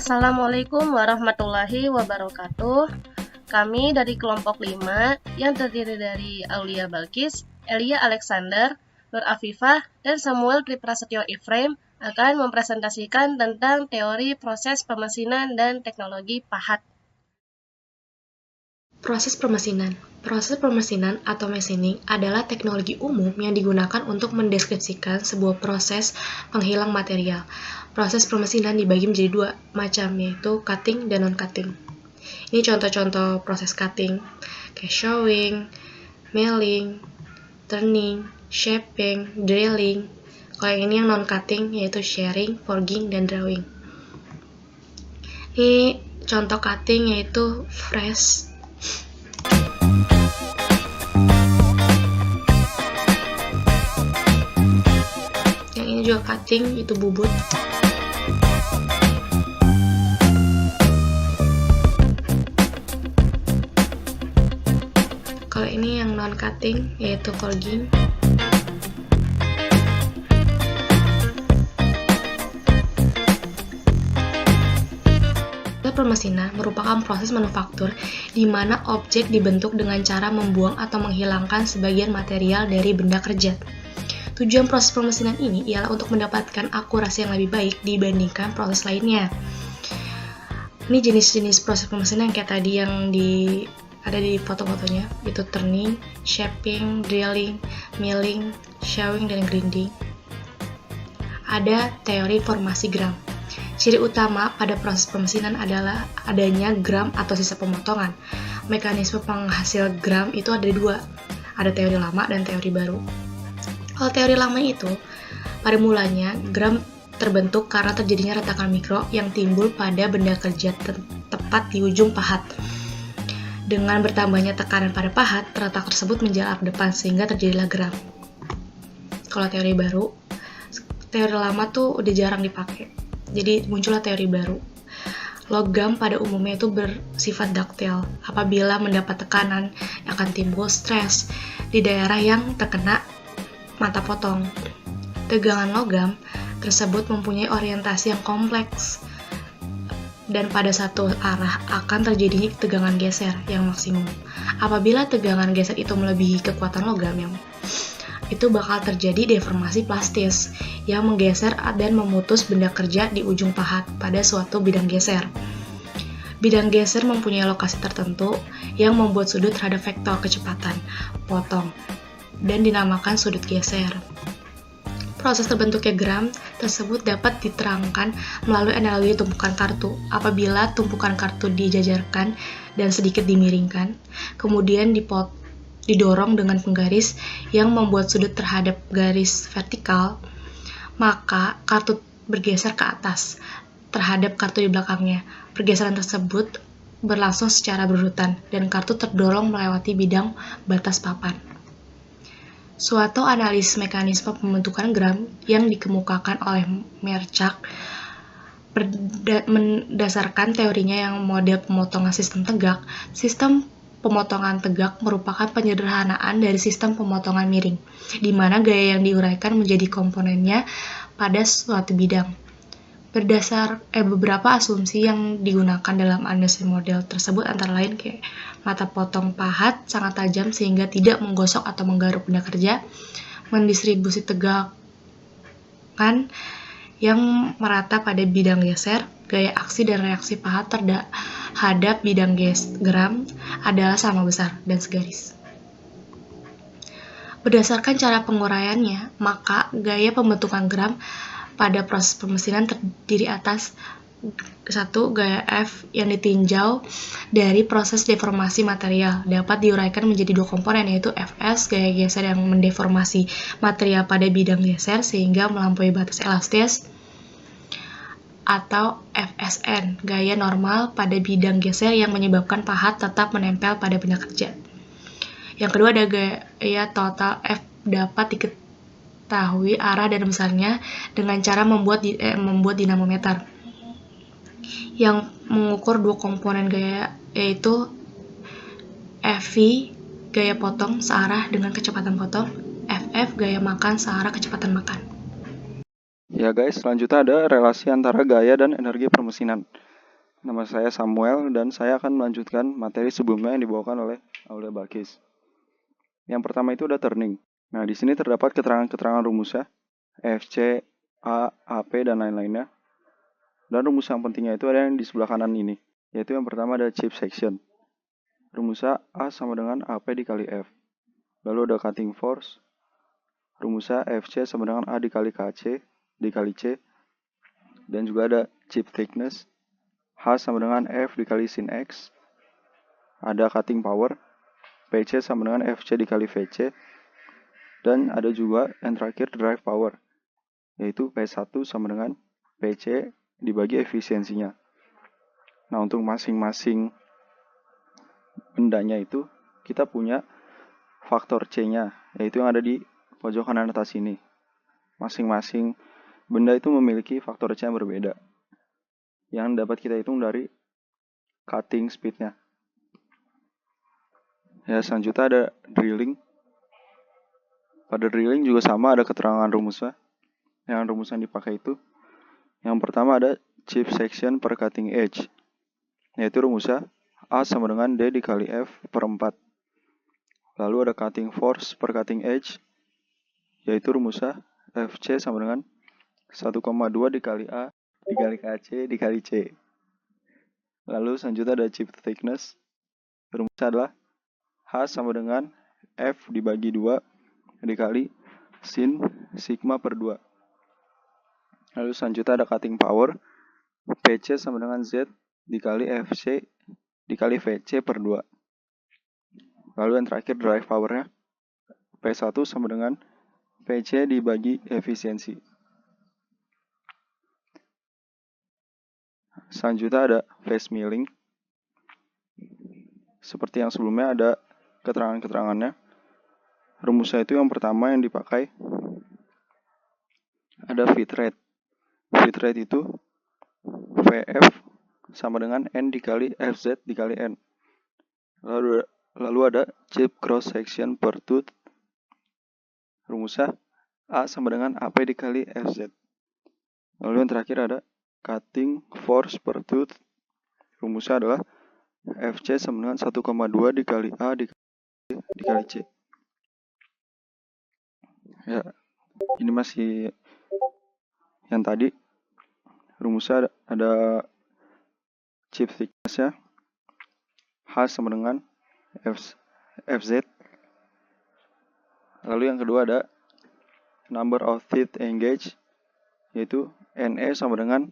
Assalamualaikum warahmatullahi wabarakatuh. Kami dari kelompok 5 yang terdiri dari Aulia Balkis, Elia Alexander, Nur Afifah, dan Samuel Triprasetyo Iframe akan mempresentasikan tentang teori proses pemesinan dan teknologi pahat. Proses pemesinan. Proses pemesinan atau machining adalah teknologi umum yang digunakan untuk mendeskripsikan sebuah proses penghilang material. Proses pemesinan dibagi menjadi dua macam, yaitu cutting dan non-cutting. Ini contoh-contoh proses cutting, kayak showing, milling, turning, shaping, drilling. Kalau yang ini yang non-cutting, yaitu shearing, forging, dan drawing. Ini contoh cutting yaitu fresh. Yang ini juga cutting, itu bubut. Kalau ini yang non cutting yaitu forging. Pemesinan merupakan proses manufaktur di mana objek dibentuk dengan cara membuang atau menghilangkan sebagian material dari benda kerja. Tujuan proses pemesinan ini ialah untuk mendapatkan akurasi yang lebih baik dibandingkan proses lainnya. Ini jenis-jenis proses pemesinan kayak tadi yang ada di foto-fotonya, itu turning, shaping, drilling, milling, showing, dan grinding. Ada teori formasi gram. Ciri utama pada proses pemesinan adalah adanya gram atau sisa pemotongan. Mekanisme penghasil gram itu ada dua, ada teori lama dan teori baru. Kalau teori lama itu, pada mulanya gram terbentuk karena terjadinya retakan mikro yang timbul pada benda kerja tepat di ujung pahat. Dengan bertambahnya tekanan pada pahat, retak tersebut menjalar ke depan sehingga terjadilah gram. Kalau teori baru, teori lama tuh udah jarang dipakai. Jadi muncullah teori baru. Logam pada umumnya itu bersifat daktil. Apabila mendapat tekanan, akan timbul stres di daerah yang terkena mata potong. Tegangan logam tersebut mempunyai orientasi yang kompleks dan pada satu arah akan terjadinya tegangan geser yang maksimum. Apabila tegangan geser itu melebihi kekuatan logam itu bakal terjadi deformasi plastis yang menggeser dan memutus benda kerja di ujung pahat pada suatu bidang geser. Bidang geser mempunyai lokasi tertentu yang membuat sudut terhadap vektor kecepatan potong dan dinamakan sudut geser. Proses terbentuknya gram tersebut dapat diterangkan melalui analogi tumpukan kartu. Apabila tumpukan kartu dijajarkan dan sedikit dimiringkan, kemudian didorong dengan penggaris yang membuat sudut terhadap garis vertikal, maka kartu bergeser ke atas terhadap kartu di belakangnya. Pergeseran tersebut berlangsung secara berurutan dan kartu terdorong melewati bidang batas papan. Suatu analisis mekanisme pembentukan gram yang dikemukakan oleh Merchak berdasarkan teorinya yang model pemotongan sistem tegak. Sistem pemotongan tegak merupakan penyederhanaan dari sistem pemotongan miring, di mana gaya yang diuraikan menjadi komponennya pada suatu bidang. Beberapa asumsi yang digunakan dalam analisis model tersebut antara lain kayak mata potong pahat sangat tajam sehingga tidak menggosok atau menggaruk benda kerja, mendistribusi tegangan yang merata pada bidang geser, gaya aksi dan reaksi pahat terhadap bidang gram adalah sama besar dan segaris. Berdasarkan cara penguraiannya, maka gaya pembentukan gram pada proses pemesinan terdiri atas satu, gaya F yang ditinjau dari proses deformasi material dapat diuraikan menjadi dua komponen, yaitu Fs, gaya geser yang mendeformasi material pada bidang geser sehingga melampaui batas elastis, atau Fsn, gaya normal pada bidang geser yang menyebabkan pahat tetap menempel pada benda kerja. Yang kedua ada gaya total F dapat diketahui arah dan besarnya dengan cara membuat dinamometer yang mengukur dua komponen gaya, yaitu Fv, gaya potong searah dengan kecepatan potong, Ff, gaya makan searah kecepatan makan. Ya guys, selanjutnya ada relasi antara gaya dan energi permesinan. Nama saya Samuel dan saya akan melanjutkan materi sebelumnya yang dibawakan oleh Aulia Balkis. Yang pertama itu ada turning. Nah, di sini terdapat keterangan-keterangan rumusnya, FC, A, AP, dan lain-lainnya. Dan rumus yang pentingnya itu ada yang di sebelah kanan ini, yaitu yang pertama ada chip section. Rumusnya A sama dengan AP dikali F. Lalu ada cutting force. Rumusnya FC sama dengan A dikali KC dikali C. Dan juga ada chip thickness. H sama dengan F dikali sin X. Ada cutting power. PC sama dengan FC dikali VC. Dan ada juga yang terakhir drive power, yaitu P1 sama dengan PC dibagi efisiensinya. Nah, untuk masing-masing bendanya itu kita punya faktor C-nya, yaitu yang ada di pojok kanan atas ini. Masing-masing benda itu memiliki faktor C yang berbeda, yang dapat kita hitung dari cutting speed-nya. Ya, selanjutnya ada drilling. Pada drilling juga sama ada keterangan rumusnya. Yang rumus yang dipakai itu, yang pertama ada chip section per cutting edge, yaitu rumusnya A sama dengan D dikali F per 4. Lalu ada cutting force per cutting edge, yaitu rumusnya FC sama dengan 1,2 dikali A dikali KC dikali C. Lalu selanjutnya ada chip thickness, rumusnya adalah H sama dengan F dibagi 2 dikali sin sigma per 2. Lalu selanjutnya ada cutting power, PC sama dengan Z dikali FC dikali VC per 2. Lalu yang terakhir drive powernya, P1 sama dengan PC dibagi efisiensi. Selanjutnya ada phase milling. Seperti yang sebelumnya ada keterangan-keterangannya. Rumusnya itu yang pertama yang dipakai ada feed rate. Feed rate itu VF sama dengan N dikali FZ dikali N. Lalu ada chip cross section per tooth. Rumusnya A sama dengan AP dikali FZ. Lalu yang terakhir ada cutting force per tooth. Rumusnya adalah FC sama dengan 1,2 dikali A dikali C. Ya, ini masih yang tadi. Rumusnya ada chip thickness-nya H sama dengan FZ. Lalu yang kedua ada number of teeth engaged, yaitu NE sama dengan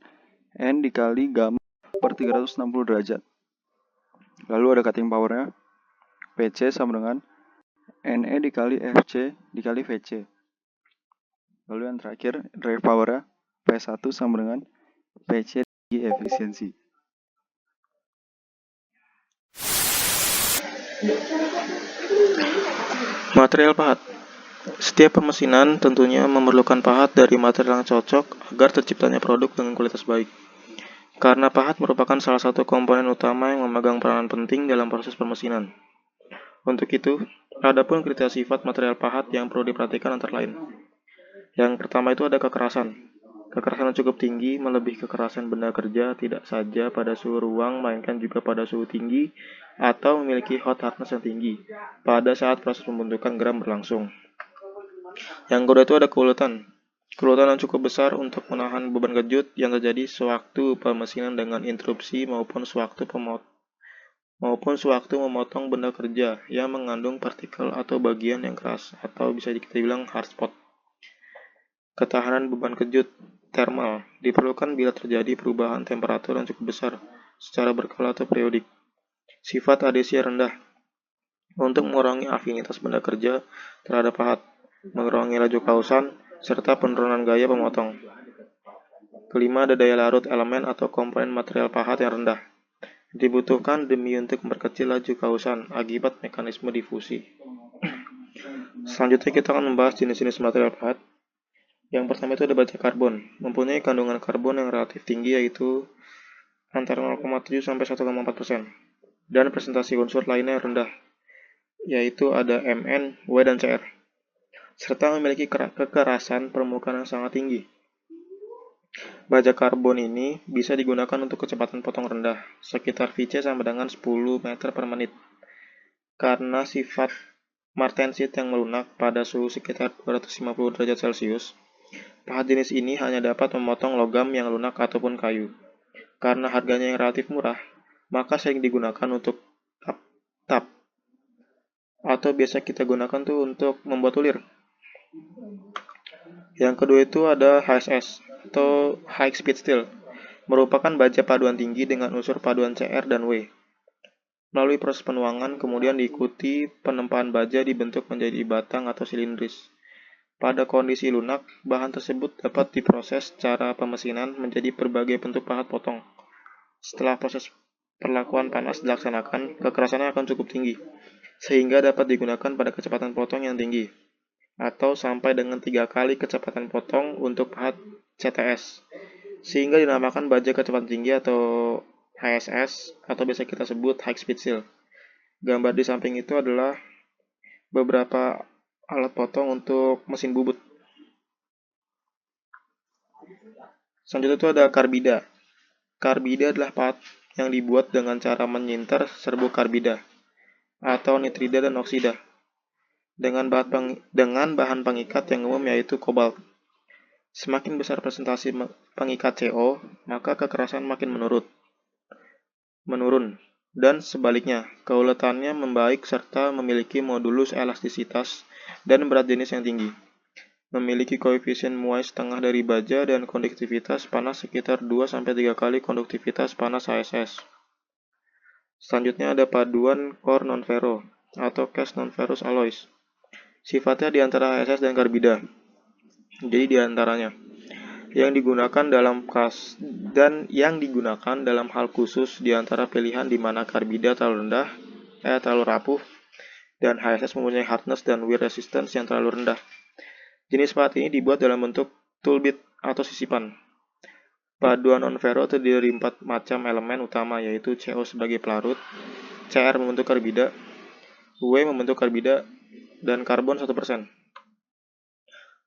N dikali gamma per 360 derajat. Lalu ada cutting power-nya PC sama dengan NE dikali FC dikali VC. Lalu yang terakhir drive power-nya P1 sama dengan PC dibagi efisiensi. Material pahat. Setiap permesinan tentunya memerlukan pahat dari material yang cocok agar terciptanya produk dengan kualitas baik. Karena pahat merupakan salah satu komponen utama yang memegang peranan penting dalam proses permesinan. Untuk itu, ada pun kriteria sifat material pahat yang perlu diperhatikan antara lain. Yang pertama itu ada kekerasan. Kekerasan yang cukup tinggi melebihi kekerasan benda kerja tidak saja pada suhu ruang melainkan juga pada suhu tinggi atau memiliki hot hardness yang tinggi pada saat proses pembentukan geram berlangsung. Yang kedua itu ada keuletan. Keuletan yang cukup besar untuk menahan beban kejut yang terjadi sewaktu pemesinan dengan interupsi maupun sewaktu memotong benda kerja yang mengandung partikel atau bagian yang keras atau bisa kita bilang hard spot. Ketahanan beban kejut thermal diperlukan bila terjadi perubahan temperatur yang cukup besar secara berkala atau periodik. Sifat adhesi rendah untuk mengurangi afinitas benda kerja terhadap pahat, mengurangi laju kausan, serta penurunan gaya pemotong. Kelima, ada daya larut elemen atau komponen material pahat yang rendah. Dibutuhkan demi untuk memperkecil laju kausan akibat mekanisme difusi. Selanjutnya kita akan membahas jenis-jenis material pahat. Yang pertama itu ada baja karbon, mempunyai kandungan karbon yang relatif tinggi yaitu antara 0,7 sampai 1,4%. Dan presentasi unsur lainnya yang rendah, yaitu ada Mn, W, dan Cr. Serta memiliki kekerasan permukaan yang sangat tinggi. Baja karbon ini bisa digunakan untuk kecepatan potong rendah, sekitar Vc sama dengan 10 meter per menit. Karena sifat martensit yang melunak pada suhu sekitar 250 derajat Celcius, pahat jenis ini hanya dapat memotong logam yang lunak ataupun kayu. Karena harganya yang relatif murah, maka sering digunakan untuk tap, atau biasa kita gunakan tuh untuk membuat ulir. Yang kedua itu ada HSS, atau High Speed Steel, merupakan baja paduan tinggi dengan unsur paduan CR dan W. Melalui proses penuangan, kemudian diikuti penempaan baja dibentuk menjadi batang atau silindris. Pada kondisi lunak, bahan tersebut dapat diproses secara pemesinan menjadi berbagai bentuk pahat potong. Setelah proses perlakuan panas dilaksanakan, kekerasannya akan cukup tinggi, sehingga dapat digunakan pada kecepatan potong yang tinggi, atau sampai dengan 3 kali kecepatan potong untuk pahat CTS, sehingga dinamakan baja kecepatan tinggi atau HSS, atau biasa kita sebut High Speed Steel. Gambar di samping itu adalah beberapa alat potong untuk mesin bubut. Selanjutnya itu ada karbida. Karbida adalah pahat yang dibuat dengan cara menyinter serbuk karbida atau nitrida dan oksida dengan bahan pengikat yang umum yaitu kobalt. Semakin besar presentasi pengikat CO, maka kekerasan makin menurun, dan sebaliknya, keuletannya membaik serta memiliki modulus elastisitas dan berat jenis yang tinggi. Memiliki koefisien muai setengah dari baja dan konduktivitas panas sekitar 2-3 kali konduktivitas panas HSS. Selanjutnya ada paduan core non-ferro atau cast non-ferrous alloys. Sifatnya di antara HSS dan karbida. Jadi di antaranya yang digunakan dalam hal khusus di antara pilihan di mana karbida terlalu rapuh dan HSS mempunyai hardness dan wear resistance yang terlalu rendah. Jenis pahat ini dibuat dalam bentuk toolbit atau sisipan. Paduan non-ferro terdiri dari 4 macam elemen utama, yaitu CO sebagai pelarut, CR membentuk karbida, W membentuk karbida, dan karbon 1%.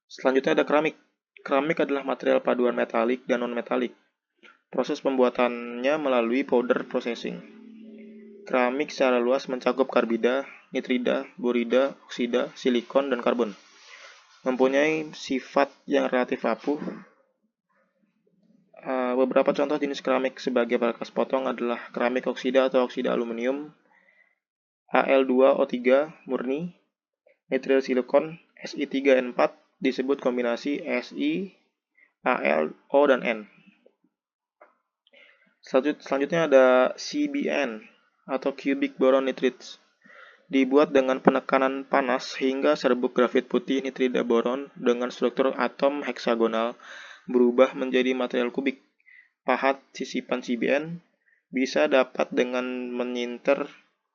Selanjutnya ada keramik. Keramik adalah material paduan metalik dan non-metalik. Proses pembuatannya melalui powder processing. Keramik secara luas mencakup karbida, nitrida, borida, oksida, silikon, dan karbon. Mempunyai sifat yang relatif rapuh. Beberapa contoh jenis keramik sebagai berkas potong adalah keramik oksida atau oksida aluminium, Al2O3 murni, nitril silikon, Si3N4 disebut kombinasi Si, Al, O, dan N. Selanjutnya ada CBN atau cubic boron nitride. Dibuat dengan penekanan panas hingga serbuk grafit putih nitrida boron dengan struktur atom heksagonal berubah menjadi material kubik. Pahat sisipan CBN bisa dapat dengan menyinter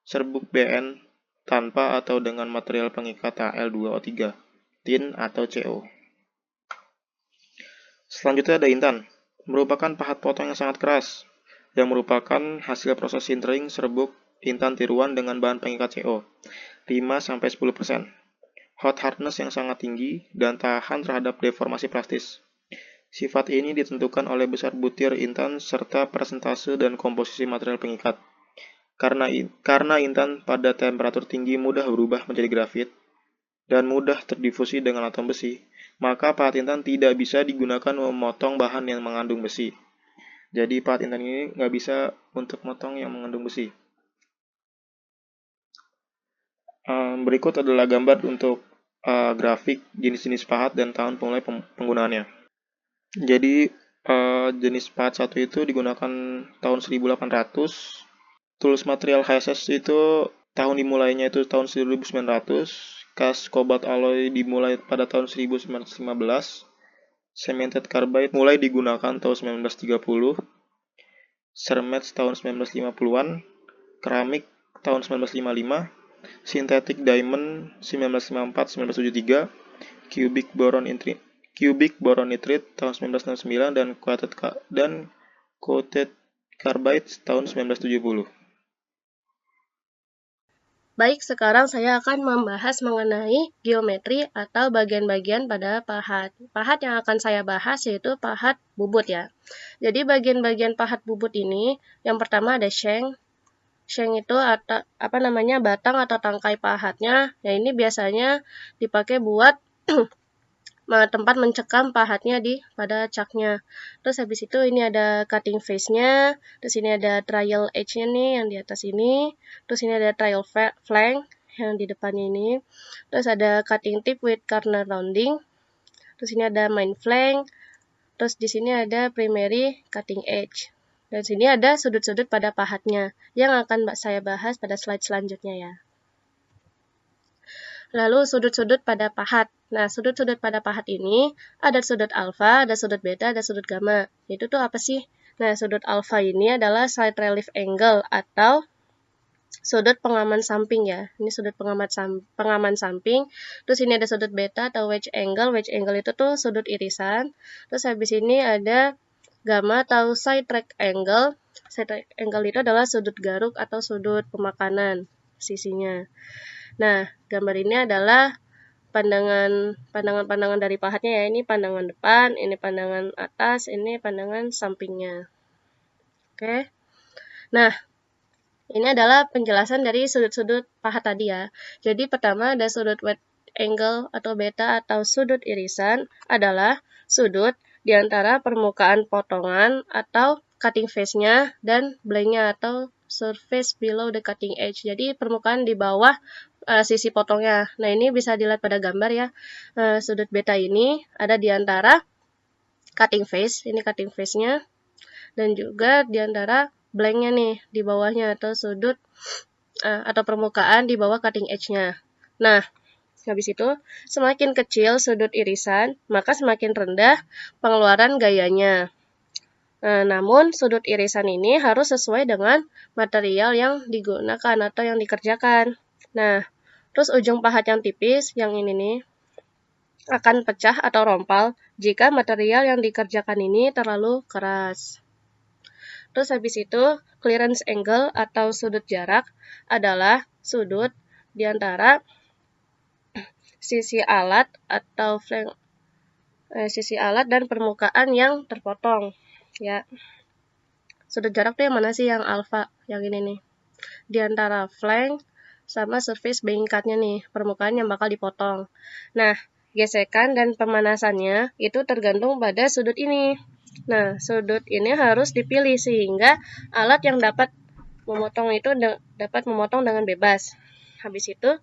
serbuk BN tanpa atau dengan material pengikat Al2O3, tin atau CO. Selanjutnya ada intan, merupakan pahat potong yang sangat keras, yang merupakan hasil proses sintering serbuk intan tiruan dengan bahan pengikat CO, 5-10%. Hot hardness yang sangat tinggi dan tahan terhadap deformasi plastis. Sifat ini ditentukan oleh besar butir intan serta persentase dan komposisi material pengikat. Karena intan pada temperatur tinggi mudah berubah menjadi grafit dan mudah terdifusi dengan atom besi, maka pahat intan tidak bisa digunakan memotong bahan yang mengandung besi. Jadi pahat intan ini nggak bisa untuk memotong yang mengandung besi. Berikut adalah gambar untuk grafik jenis-jenis pahat dan tahun mulai penggunaannya. Jadi jenis pahat satu itu digunakan tahun 1800. Tools material HSS itu tahun dimulainya itu tahun 1900. Cast cobalt alloy dimulai pada tahun 1915. Cemented carbide mulai digunakan tahun 1930. Cermet tahun 1950-an. Keramik tahun 1955. Synthetic diamond 1954-1973. Cubic boron nitride tahun 1969 dan coated carbide tahun 1970. Baik, sekarang saya akan membahas mengenai geometri atau bagian-bagian pada pahat. Pahat yang akan saya bahas yaitu pahat bubut ya. Jadi bagian-bagian pahat bubut ini, yang pertama ada shank. Shank itu batang atau tangkai pahatnya. Ya ini biasanya dipakai buat tempat mencekam pahatnya pada caknya. Terus habis itu ini ada cutting face-nya, terus ini ada trial edge-nya nih yang di atas ini, terus ini ada trial flank yang di depannya ini, terus ada cutting tip with corner rounding, terus ini ada main flank, terus di sini ada primary cutting edge. Dan sini ada sudut-sudut pada pahatnya yang akan saya bahas pada slide selanjutnya ya. Lalu sudut-sudut pada pahat. Nah, sudut-sudut pada pahat ini ada sudut alfa, ada sudut beta, ada sudut gamma. Itu tuh apa sih? Nah, sudut alfa ini adalah side relief angle atau sudut pengaman samping ya. Ini sudut pengaman samping. Terus ini ada sudut beta atau wedge angle. Wedge angle itu tuh sudut irisan. Terus habis ini ada gamma atau side track angle. Side track angle itu adalah sudut garuk atau sudut pemakanan sisinya. Nah, gambar ini adalah pandangan dari pahatnya ya. Ini pandangan depan, ini pandangan atas, ini pandangan sampingnya. Oke. Nah, ini adalah penjelasan dari sudut-sudut pahat tadi ya. Jadi pertama ada sudut wedge angle atau beta atau sudut irisan adalah sudut di antara permukaan potongan atau cutting face-nya dan blank-nya atau surface below the cutting edge. Jadi permukaan di bawah sisi potongnya. Nah, ini bisa dilihat pada gambar ya. Sudut beta ini ada di antara cutting face, ini cutting face-nya, dan juga di antara blank-nya nih di bawahnya atau sudut atau permukaan di bawah cutting edge-nya. Nah, habis itu semakin kecil sudut irisan, maka semakin rendah pengeluaran gayanya. Namun sudut irisan ini harus sesuai dengan material yang digunakan atau yang dikerjakan. Nah, terus ujung pahat yang tipis, yang ini nih, akan pecah atau rompal jika material yang dikerjakan ini terlalu keras. Terus habis itu, clearance angle atau sudut jarak adalah sudut di antara sisi alat atau sisi alat dan permukaan yang terpotong. Ya, sudut jarak tuh yang mana sih? Yang alfa, yang ini nih. Di antara flank sama surface backing cut-nya nih, permukaan yang bakal dipotong. Nah, gesekan dan pemanasannya itu tergantung pada sudut ini. Nah, sudut ini harus dipilih sehingga alat yang dapat memotong itu dapat memotong dengan bebas. Habis itu,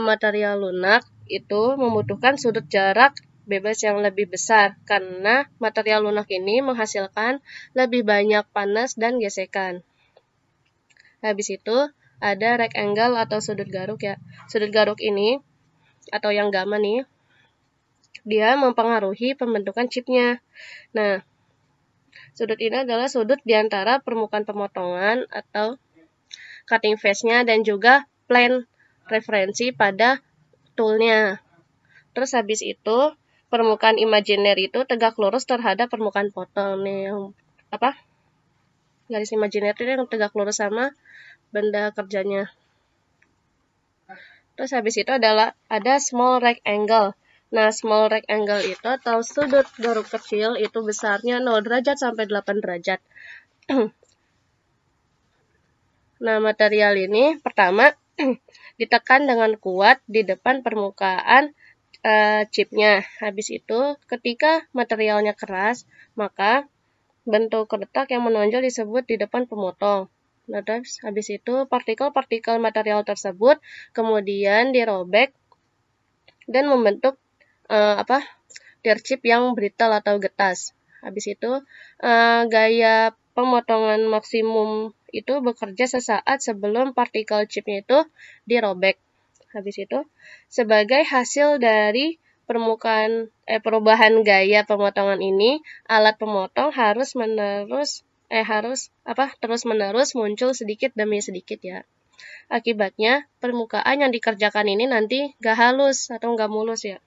material lunak itu membutuhkan sudut jarak bebas yang lebih besar karena material lunak ini menghasilkan lebih banyak panas dan gesekan. Habis itu, ada rect angle atau sudut garuk ya. Sudut garuk ini atau yang gamma nih, dia mempengaruhi pembentukan chipnya. Nah, sudut ini adalah sudut di antara permukaan pemotongan atau cutting face-nya dan juga plane referensi pada toolnya. Terus habis itu, permukaan imajiner itu tegak lurus terhadap permukaan potong nih, garis imajiner itu yang tegak lurus sama benda kerjanya. Terus habis itu ada small rectangle. Nah, small rectangle itu atau sudut garuk kecil itu besarnya 0 derajat sampai 8 derajat. Nah, material ini pertama ditekan dengan kuat di depan permukaan chipnya. Habis itu, ketika materialnya keras, maka bentuk retak yang menonjol disebut di depan pemotong. Nah, terus habis itu partikel-partikel material tersebut kemudian dirobek dan membentuk tear chip yang brittle atau getas. Habis itu gaya pemotongan maksimum itu bekerja sesaat sebelum partikel chipnya itu dirobek. Habis itu sebagai hasil dari perubahan gaya pemotongan ini, alat pemotong harus terus-menerus muncul sedikit demi sedikit ya. Akibatnya, permukaan yang dikerjakan ini nanti gak halus atau gak mulus ya.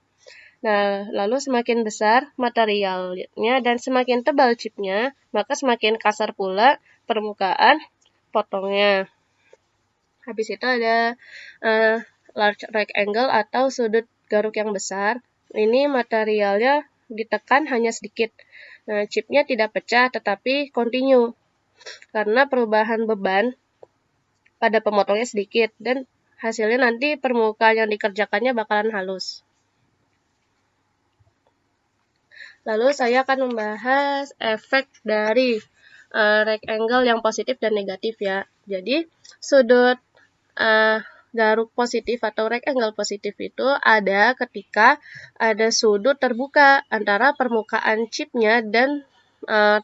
Nah, lalu semakin besar materialnya dan semakin tebal chipnya, maka semakin kasar pula permukaan potongnya. Habis itu ada large rectangle atau sudut garuk yang besar. Ini materialnya ditekan hanya sedikit. Nah, chipnya tidak pecah tetapi continue karena perubahan beban pada pemotongnya sedikit dan hasilnya nanti permukaan yang dikerjakannya bakalan halus. Lalu saya akan membahas efek dari rectangle yang positif dan negatif ya. Jadi sudut garuk positif atau rectangle positif itu ada ketika ada sudut terbuka antara permukaan chipnya dan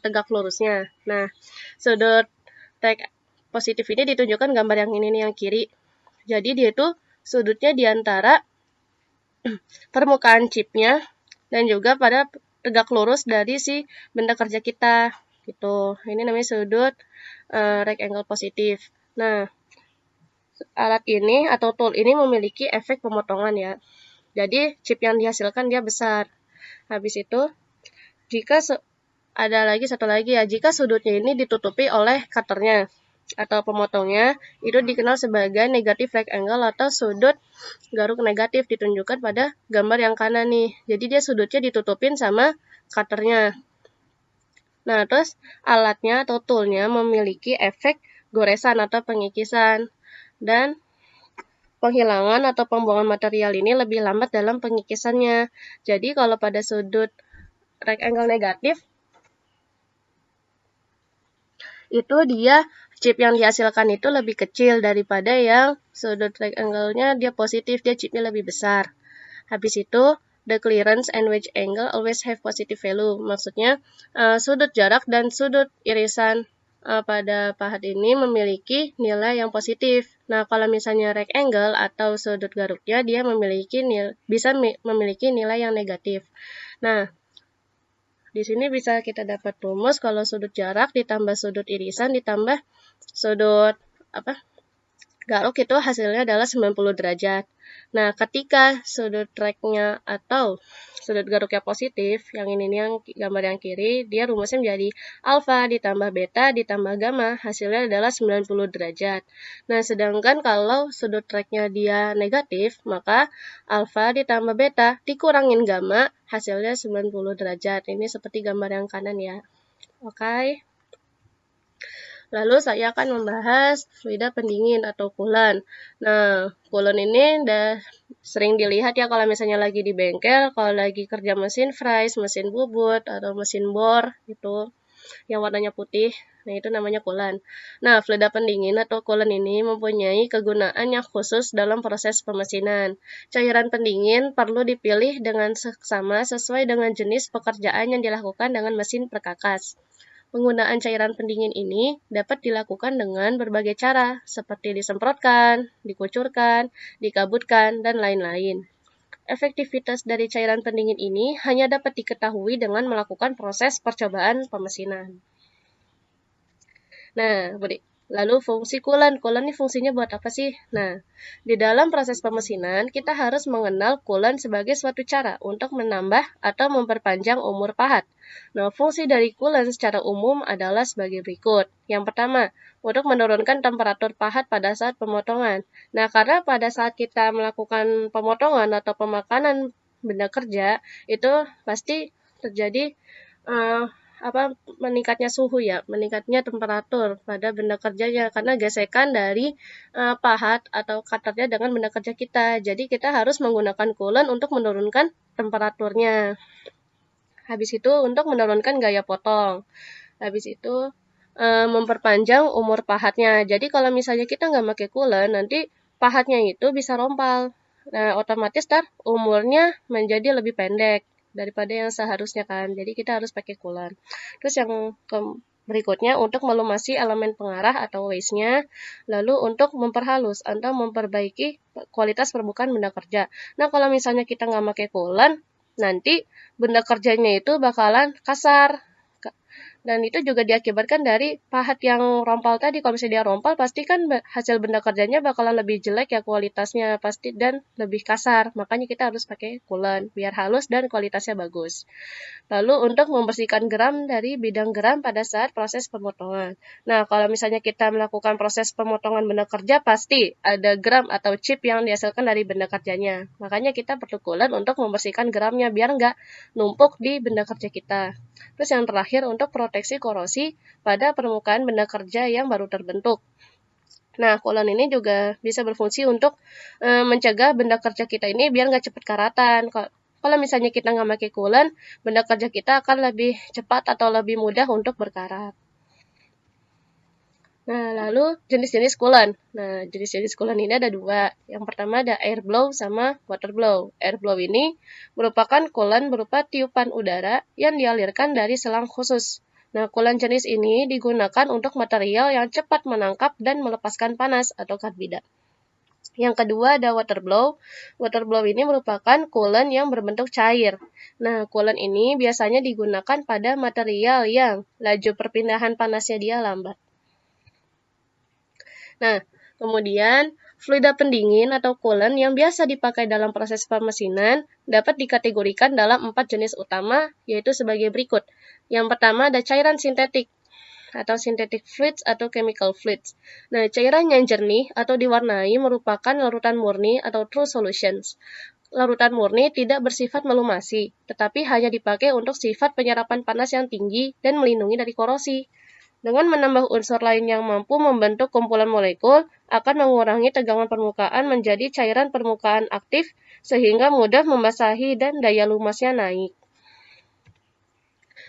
tegak lurusnya. Nah, sudut positif ini ditunjukkan gambar yang ini nih, yang kiri. Jadi dia itu sudutnya di antara permukaan chipnya dan juga pada tegak lurus dari si benda kerja kita gitu. Ini namanya sudut rectangle positif. Nah, alat ini atau tool ini memiliki efek pemotongan ya. Jadi chip yang dihasilkan dia besar. Habis itu jika ada lagi satu lagi ya, jika sudutnya ini ditutupi oleh cutternya atau pemotongnya, itu dikenal sebagai negatif rectangle atau sudut garuk negatif, ditunjukkan pada gambar yang kanan nih. Jadi dia sudutnya ditutupin sama cutternya. Nah, terus alatnya atau toolnya memiliki efek goresan atau pengikisan. Dan penghilangan atau pembuangan material ini lebih lambat dalam pengikisannya. Jadi kalau pada sudut rectangle negatif, itu dia chip yang dihasilkan itu lebih kecil daripada yang sudut rectangle-nya dia positif, dia chipnya lebih besar. Habis itu, the clearance and wedge angle always have positive value. Maksudnya, sudut jarak dan sudut irisan pada pahat ini memiliki nilai yang positif. Nah, kalau misalnya rectangle atau sudut garuknya, dia bisa memiliki nilai yang negatif. Nah, di sini bisa kita dapat rumus kalau sudut jarak ditambah sudut irisan ditambah sudut garuk itu hasilnya adalah 90 derajat. Nah, ketika sudut tracknya atau sudut garuknya positif, yang ini nih, yang gambar yang kiri, dia rumusnya menjadi alfa ditambah beta ditambah gamma, hasilnya adalah 90 derajat. Nah, sedangkan kalau sudut tracknya dia negatif, maka alfa ditambah beta dikurangin gamma, hasilnya 90 derajat. Ini seperti gambar yang kanan ya. Oke. Lalu saya akan membahas fluida pendingin atau coolant. Nah, coolant ini udah sering dilihat ya kalau misalnya lagi di bengkel, kalau lagi kerja mesin fries, mesin bubut, atau mesin bor gitu, yang warnanya putih. Nah, itu namanya coolant. Nah, fluida pendingin atau coolant ini mempunyai kegunaan yang khusus dalam proses pemesinan. Cairan pendingin perlu dipilih dengan seksama sesuai dengan jenis pekerjaan yang dilakukan dengan mesin perkakas. Penggunaan cairan pendingin ini dapat dilakukan dengan berbagai cara, seperti disemprotkan, dikucurkan, dikabutkan, dan lain-lain. Efektivitas dari cairan pendingin ini hanya dapat diketahui dengan melakukan proses percobaan pemesinan. Nah, lalu fungsi coolant. Coolant ini fungsinya buat apa sih? Nah, di dalam proses pemesinan, kita harus mengenal coolant sebagai suatu cara untuk menambah atau memperpanjang umur pahat. Nah, fungsi dari coolant secara umum adalah sebagai berikut. Yang pertama, untuk menurunkan temperatur pahat pada saat pemotongan. Nah, karena pada saat kita melakukan pemotongan atau pemakanan benda kerja, itu pasti terjadi meningkatnya suhu ya, meningkatnya temperatur pada benda kerjanya karena gesekan dari pahat atau cutternya dengan benda kerja kita. Jadi kita harus menggunakan coolant untuk menurunkan temperaturnya. Habis itu untuk menurunkan gaya potong. Habis itu memperpanjang umur pahatnya. Jadi kalau misalnya kita nggak pakai coolant, nanti pahatnya itu bisa rompal. Nah, otomatis umurnya menjadi lebih pendek daripada yang seharusnya kan. Jadi kita harus pakai coolant. Terus yang berikutnya untuk melumasi elemen pengarah atau waste-nya, lalu untuk memperhalus atau memperbaiki kualitas permukaan benda kerja. Nah, kalau misalnya kita nggak pakai coolant, nanti benda kerjanya itu bakalan kasar. Dan itu juga diakibatkan dari pahat yang rompal tadi. Kalau misalnya dia rompal, pasti kan hasil benda kerjanya bakalan lebih jelek ya kualitasnya pasti dan lebih kasar. Makanya kita harus pakai coolant biar halus dan kualitasnya bagus. Lalu untuk membersihkan geram dari bidang geram pada saat proses pemotongan. Nah, kalau misalnya kita melakukan proses pemotongan benda kerja, pasti ada geram atau chip yang dihasilkan dari benda kerjanya. Makanya kita perlu coolant untuk membersihkan geramnya biar nggak numpuk di benda kerja kita. Terus yang terakhir untuk proteksi korosi pada permukaan benda kerja yang baru terbentuk. Nah, coolant ini juga bisa berfungsi untuk mencegah benda kerja kita ini biar nggak cepat karatan. Kalau misalnya kita nggak pakai coolant, benda kerja kita akan lebih cepat atau lebih mudah untuk berkarat. Nah, lalu jenis-jenis coolant. Nah, jenis-jenis coolant ini ada dua. Yang pertama ada air blow sama water blow. Air blow ini merupakan coolant berupa tiupan udara yang dialirkan dari selang khusus. Nah, coolant jenis ini digunakan untuk material yang cepat menangkap dan melepaskan panas atau karbida. Yang kedua ada water blow. Water blow ini merupakan coolant yang berbentuk cair. Nah, coolant ini biasanya digunakan pada material yang laju perpindahan panasnya dia lambat. Nah, kemudian fluida pendingin atau coolant yang biasa dipakai dalam proses pemesinan dapat dikategorikan dalam 4 jenis utama, yaitu sebagai berikut. Yang pertama ada cairan sintetik atau synthetic fluids atau chemical fluids. Nah, cairan yang jernih atau diwarnai merupakan larutan murni atau true solutions. Larutan murni tidak bersifat melumasi, tetapi hanya dipakai untuk sifat penyerapan panas yang tinggi dan melindungi dari korosi. Dengan menambah unsur lain yang mampu membentuk kumpulan molekul, akan mengurangi tegangan permukaan menjadi cairan permukaan aktif, sehingga mudah membasahi dan daya lumasnya naik.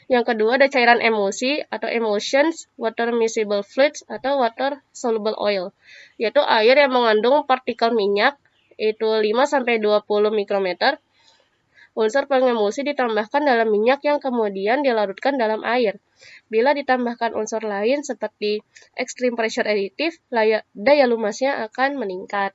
Yang kedua ada cairan emulsi atau emulsions, water miscible fluids atau water soluble oil, yaitu air yang mengandung partikel minyak, yaitu 5-20 mikrometer. Unsur pengemulsi ditambahkan dalam minyak yang kemudian dilarutkan dalam air. Bila ditambahkan unsur lain seperti extreme pressure additive, daya lumasnya akan meningkat.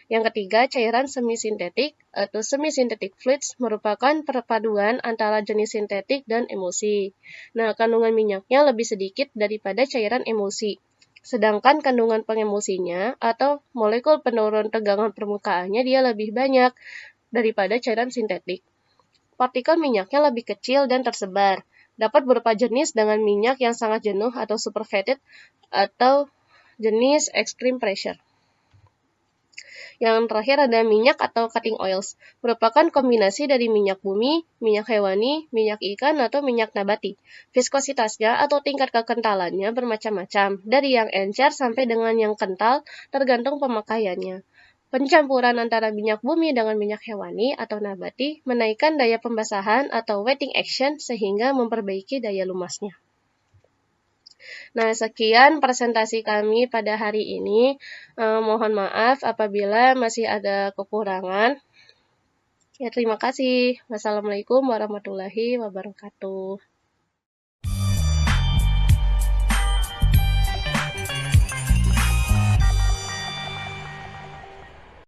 Yang ketiga, cairan semi-sintetik atau semi-synthetic fluids merupakan perpaduan antara jenis sintetik dan emulsi. Nah, kandungan minyaknya lebih sedikit daripada cairan emulsi. Sedangkan kandungan pengemulsinya atau molekul penurun tegangan permukaannya dia lebih banyak daripada cairan sintetik. Partikel minyaknya lebih kecil dan tersebar. Dapat berupa jenis dengan minyak yang sangat jenuh atau superfatted atau jenis extreme pressure. Yang terakhir ada minyak atau cutting oils. Merupakan kombinasi dari minyak bumi, minyak hewani, minyak ikan, atau minyak nabati. Viskositasnya atau tingkat kekentalannya bermacam-macam, dari yang encer sampai dengan yang kental, tergantung pemakaiannya. Pencampuran antara minyak bumi dengan minyak hewani atau nabati menaikkan daya pembasahan atau wetting action sehingga memperbaiki daya lumasnya. Nah, sekian presentasi kami pada hari ini. Mohon maaf apabila masih ada kekurangan. Ya, terima kasih. Wassalamualaikum warahmatullahi wabarakatuh.